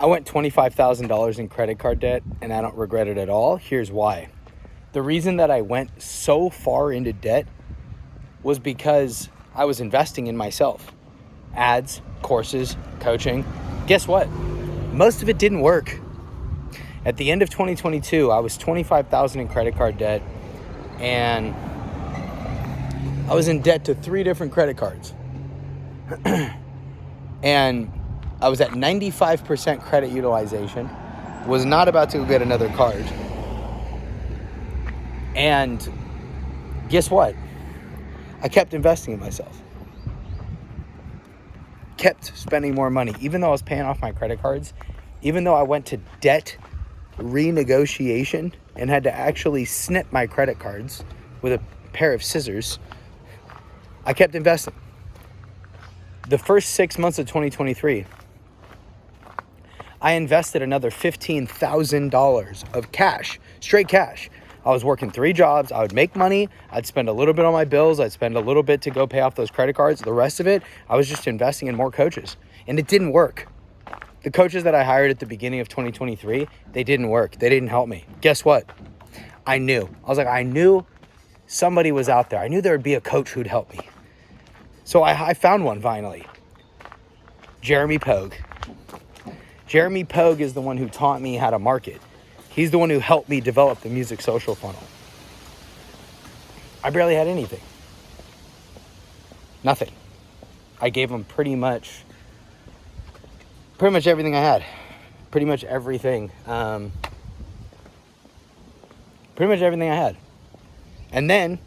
I went $25,000 in credit card debt, and I don't regret it at all. Here's why. The reason that I went so far into debt was because I was investing in myself. Ads, courses, coaching. Guess what? Most of it didn't work. At the end of 2022, I was $25,000 in credit card debt, and I was in debt to 3 different credit cards. And I was at 95% credit utilization, was not about to go get another card. And guess what? I kept investing in myself. Kept spending more money, even though I was paying off my credit cards, even though I went to debt renegotiation and had to actually snip my credit cards with a pair of scissors. I kept investing. The first 6 months of 2023, I invested another $15,000 of cash, straight cash. I was working 3 jobs. I would make money. I'd spend a little bit on my bills. I'd spend a little bit to go pay off those credit cards. The rest of it, I was just investing in more coaches. And it didn't work. The coaches that I hired at the beginning of 2023, they didn't work. They didn't help me. Guess what? I knew. I knew somebody was out there. I knew there would be a coach who'd help me. So I found one finally. Jeremy Pogue. Jeremy Pogue is the one who taught me how to market. He's the one who helped me develop the music social funnel. I barely had anything. Nothing. I gave him pretty much everything I had. Pretty much everything. Pretty much everything I had. And then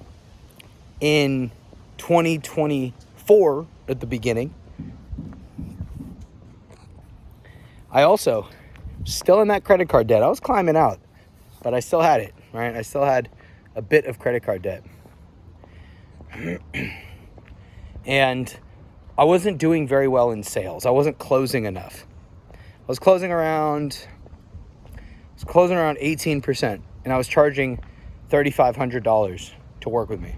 in 2024, at the beginning, I also, still in that credit card debt. I was climbing out, but I still had it, right? I still had a bit of credit card debt. And I wasn't doing very well in sales. I wasn't closing enough. I was closing around 18%, and I was charging $3,500 to work with me.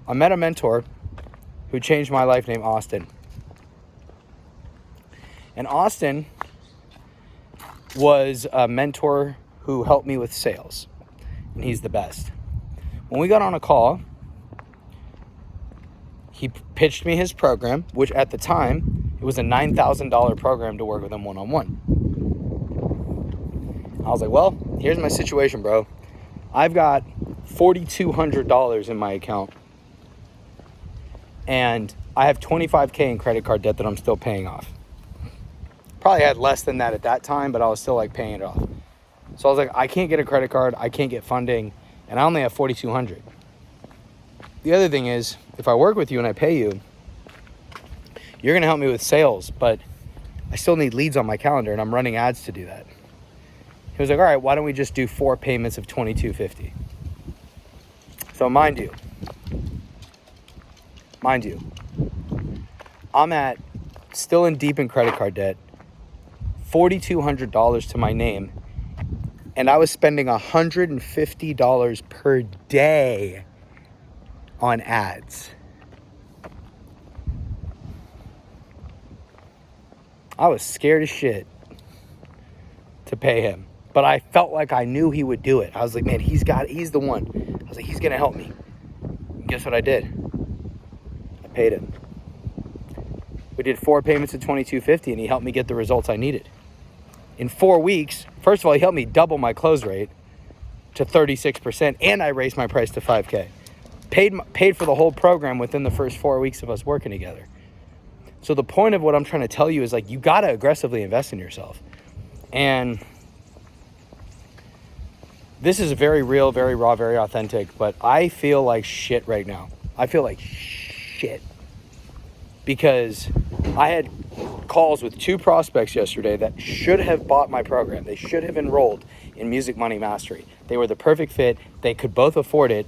I met a mentor who changed my life named Austin. And Austin was a mentor who helped me with sales, and he's the best. When we got on a call, he pitched me his program, which at the time, it was a $9,000 program to work with him one-on-one. I was like, well, here's my situation, bro. I've got $4,200 in my account, and I have $25K in credit card debt that I'm still paying off. Probably had less than that at that time, but I was still like paying it off. So I was like, I can't get a credit card, I can't get funding, and I only have $4,200. The other thing is, if I work with you and I pay you, you're gonna help me with sales, but I still need leads on my calendar, and I'm running ads to do that. He was like, all right, why don't we just do 4 payments of $2,250? So mind you, I'm still in deep in credit card debt, $4,200 to my name, and I was spending $150 per day on ads. I was scared as shit to pay him, but I felt like I knew he would do it. I was like, man, he's the one. I was like, he's gonna help me. And guess what I did? I paid him. We did 4 payments of $2,250, and he helped me get the results I needed. In 4 weeks, first of all, he helped me double my close rate to 36%, and I raised my price to $5K. Paid for the whole program within the first 4 weeks of us working together. So the point of what I'm trying to tell you is, like, you got to aggressively invest in yourself. And this is very real, very raw, very authentic, but I feel like shit right now. I feel like shit. Because I had calls with 2 prospects yesterday that should have bought my program. They should have enrolled in Music Money Mastery. They were the perfect fit. They could both afford it.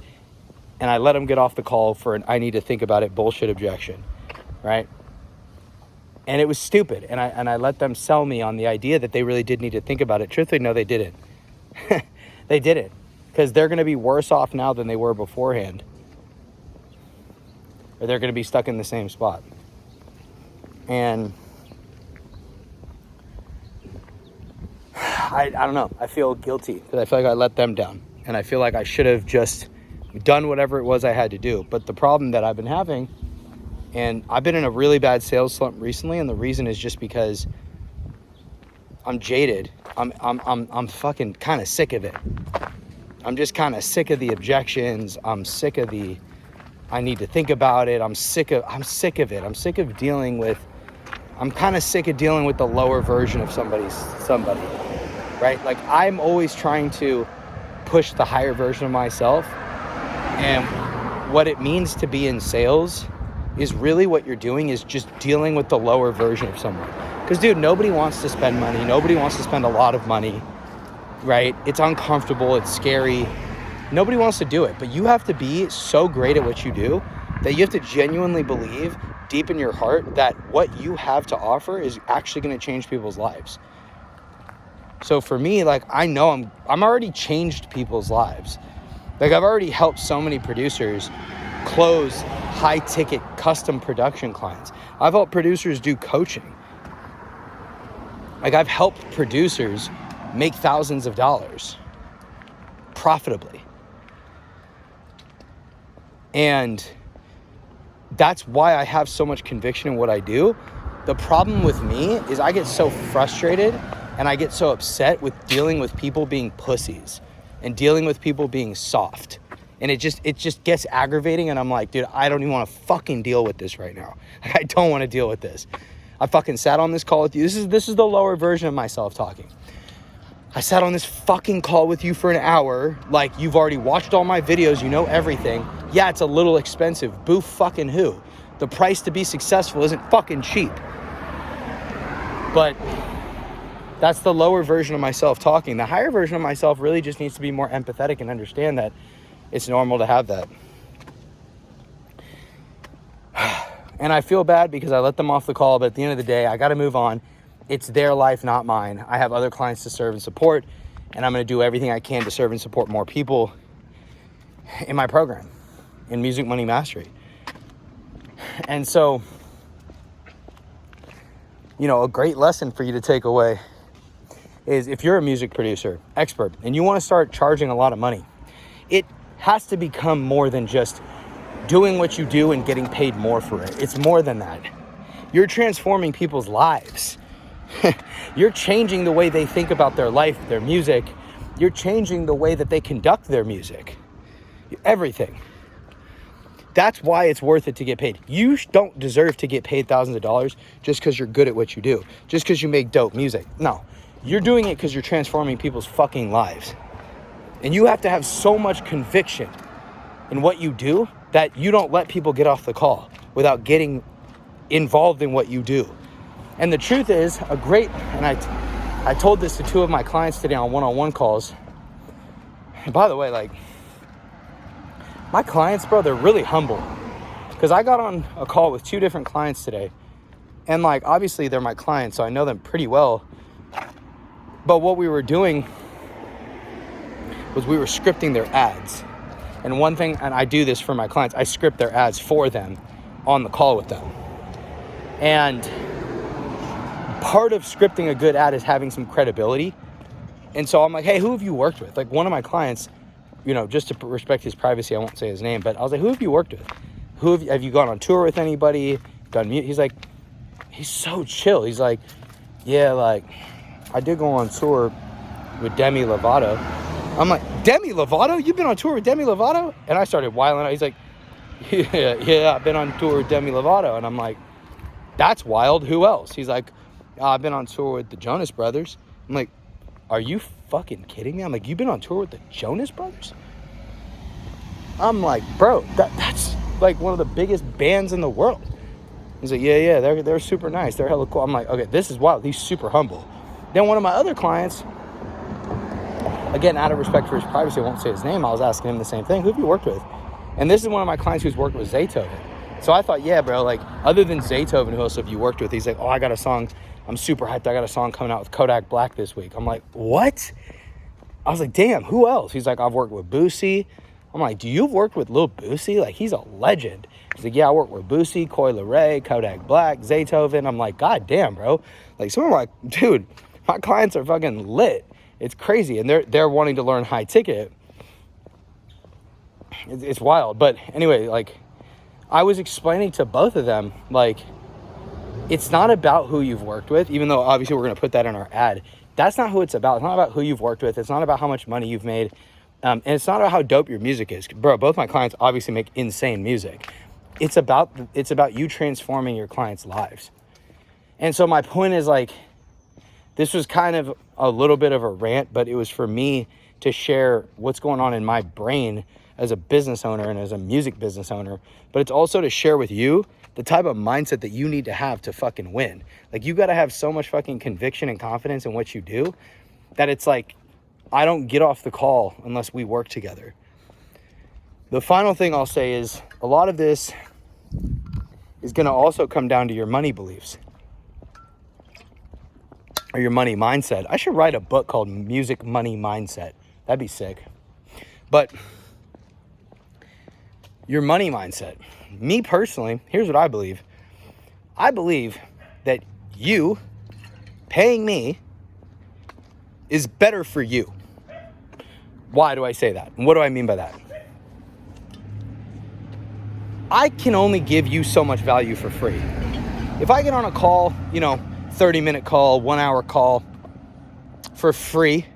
And I let them get off the call for an I need to think about it bullshit objection, right? And it was stupid. And I let them sell me on the idea that they really did need to think about it. Truthfully, no, they didn't. They didn't. Because they're going to be worse off now than they were beforehand. Or they're going to be stuck in the same spot. And I don't know. I feel guilty because I feel like I let them down. And I feel like I should have just done whatever it was I had to do. But the problem that I've been having, and I've been in a really bad sales slump recently, and the reason is just because I'm jaded. I'm fucking kind of sick of it. I'm just kind of sick of the objections. I'm sick of the I need to think about it. I'm sick of it. I'm sick of dealing with I'm kind of sick of dealing with the lower version of somebody, right? Like, I'm always trying to push the higher version of myself. And what it means to be in sales is really what you're doing is just dealing with the lower version of someone. Because, dude, nobody wants to spend money. Nobody wants to spend a lot of money, right? It's uncomfortable. It's scary. Nobody wants to do it. But you have to be so great at what you do that you have to genuinely believe deep in your heart that what you have to offer is actually going to change people's lives. So for me, like, I know I'm already changed people's lives. Like, I've already helped so many producers close high ticket custom production clients. I've helped producers do coaching. Like, I've helped producers make thousands of dollars profitably. And that's why I have so much conviction in what I do. The problem with me is I get so frustrated and I get so upset with dealing with people being pussies and dealing with people being soft. And it just gets aggravating, and I'm like, dude, I don't even want to fucking deal with this right now. I don't want to deal with this. I fucking sat on this call with you. This is the lower version of myself talking. I sat on this fucking call with you for an hour. Like, you've already watched all my videos. You know everything. Yeah, it's a little expensive. Boo fucking who? The price to be successful isn't fucking cheap. But that's the lower version of myself talking. The higher version of myself really just needs to be more empathetic and understand that it's normal to have that. And I feel bad because I let them off the call, but at the end of the day, I got to move on. It's their life, not mine. I have other clients to serve and support, and I'm going to do everything I can to serve and support more people in my program, in Music Money Mastery. And so, you know, a great lesson for you to take away is if you're a music producer, expert, and you want to start charging a lot of money, it has to become more than just doing what you do and getting paid more for it. It's more than that. You're transforming people's lives. You're changing the way they think about their life, their music. You're changing the way that they conduct their music. Everything. That's why it's worth it to get paid. You don't deserve to get paid thousands of dollars just because you're good at what you do, just because you make dope music. No, you're doing it because you're transforming people's fucking lives. And you have to have so much conviction in what you do that you don't let people get off the call without getting involved in what you do. And the truth is, and I told this to two of my clients today on one-on-one calls. And by the way, like, my clients, bro, they're really humble. Because I got on a call with two different clients today. And, like, obviously they're my clients, so I know them pretty well. But what we were doing was we were scripting their ads. And one thing, and I do this for my clients, I script their ads for them on the call with them. And part of scripting a good ad is having some credibility. And so I'm like, hey, who have you worked with? Like, one of my clients, you know, just to respect his privacy, I won't say his name, but I was like, who have you worked with? Have you gone on tour with anybody? He's like, he's so chill. He's like, yeah, like, I did go on tour with Demi Lovato. I'm like, Demi Lovato? You've been on tour with Demi Lovato? And I started wiling out. He's like, yeah, I've been on tour with Demi Lovato. And I'm like, that's wild. Who else? He's like, I've been on tour with the Jonas Brothers. I'm like, are you fucking kidding me? I'm like, you've been on tour with the Jonas Brothers? I'm like, bro, that's like one of the biggest bands in the world. He's like, yeah, they're super nice. They're hella cool. I'm like, okay, this is wild. He's super humble. Then one of my other clients, again, out of respect for his privacy, I won't say his name. I was asking him the same thing. Who have you worked with? And this is one of my clients who's worked with Zaytoven. So I thought, yeah, bro, like, other than Zaytoven, who else have you worked with? He's like, oh, I got a song. I'm super hyped. I got a song coming out with Kodak Black this week. I'm like, what? I was like, damn, who else? He's like, I've worked with Boosie. I'm like, do you've worked with Lil Boosie? Like, he's a legend. He's like, yeah, I worked with Boosie, Coi Leray, Kodak Black, Zaytoven. I'm like, god damn, bro. Like, some of my, dude, my clients are fucking lit. It's crazy. And they're wanting to learn high ticket. It's wild. But anyway, like, I was explaining to both of them, like, it's not about who you've worked with, even though obviously we're going to put that in our ad. That's not who it's about. It's not about who you've worked with. It's not about how much money you've made. And it's not about how dope your music is. Bro, both my clients obviously make insane music. It's about you transforming your clients' lives. And so my point is, like, this was kind of a little bit of a rant, but it was for me to share what's going on in my brain as a business owner and as a music business owner. But it's also to share with you the type of mindset that you need to have to fucking win. Like, you got to have so much fucking conviction and confidence in what you do that it's like, I don't get off the call unless we work together. The final thing I'll say is a lot of this is going to also come down to your money beliefs or your money mindset. I should write a book called Music Money Mindset. That'd be sick. But your money mindset. Me personally, here's what I believe. I believe that you paying me is better for you. Why do I say that? And what do I mean by that? I can only give you so much value for free. If I get on a call, 30-minute call, 1-hour call for free,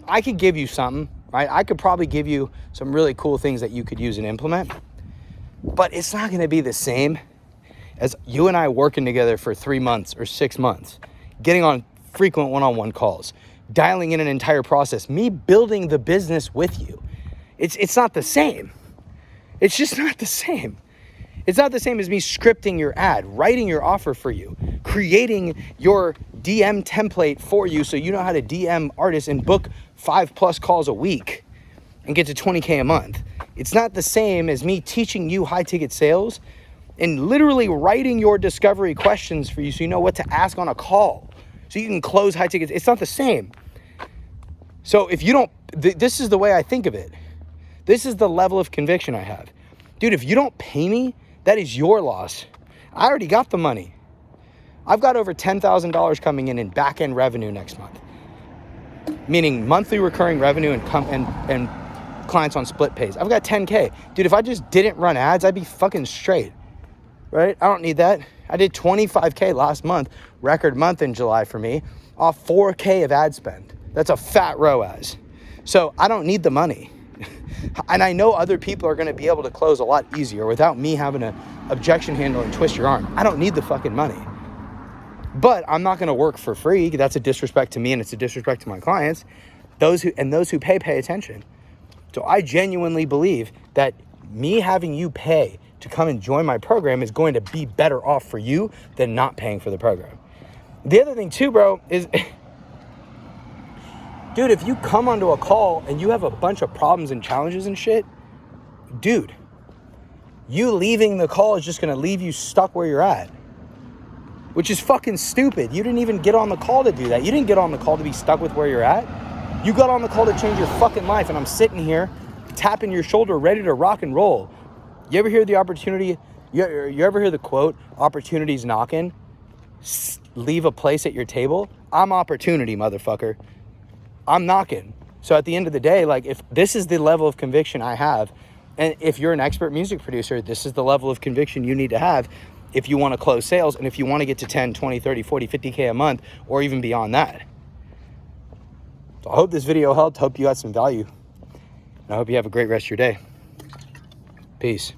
I could give you something, right? I could probably give you some really cool things that you could use and implement, but it's not going to be the same as you and I working together for 3 months or 6 months, getting on frequent one-on-one calls, dialing in an entire process, me building the business with you. It's not the same. It's just not the same. It's not the same as me scripting your ad, writing your offer for you, creating your DM template for you so you know how to DM artists and book 5+ calls a week and get to $20K a month. It's not the same as me teaching you high ticket sales and literally writing your discovery questions for you so you know what to ask on a call so you can close high tickets. It's not the same. So if you don't, this is the way I think of it. This is the level of conviction I have. Dude, if you don't pay me, that is your loss. I already got the money. I've got over $10,000 coming in back-end revenue next month. Meaning monthly recurring revenue and clients on split pays. I've got 10K. Dude, if I just didn't run ads, I'd be fucking straight, right? I don't need that. I did 25K last month, record month in July for me, off 4K of ad spend. That's a fat ROAS. So I don't need the money. And I know other people are going to be able to close a lot easier without me having to objection handle and twist your arm. I don't need the fucking money. But I'm not going to work for free. That's a disrespect to me and it's a disrespect to my clients. Those who pay attention. So I genuinely believe that me having you pay to come and join my program is going to be better off for you than not paying for the program. The other thing too, bro, is dude, if you come onto a call and you have a bunch of problems and challenges and shit, dude, you leaving the call is just going to leave you stuck where you're at, which is fucking stupid. You didn't even get on the call to do that. You didn't get on the call to be stuck with where you're at. You got on the call to change your fucking life, and I'm sitting here tapping your shoulder ready to rock and roll. You ever hear the opportunity? You ever hear the quote, opportunity's knocking? Leave a place at your table? I'm opportunity, motherfucker. I'm knocking. So at the end of the day, like, if this is the level of conviction I have, and if you're an expert music producer, this is the level of conviction you need to have if you want to close sales and if you want to get to 10, 20, 30, 40, 50K a month or even beyond that. So I hope this video helped. Hope you got some value. And I hope you have a great rest of your day. Peace.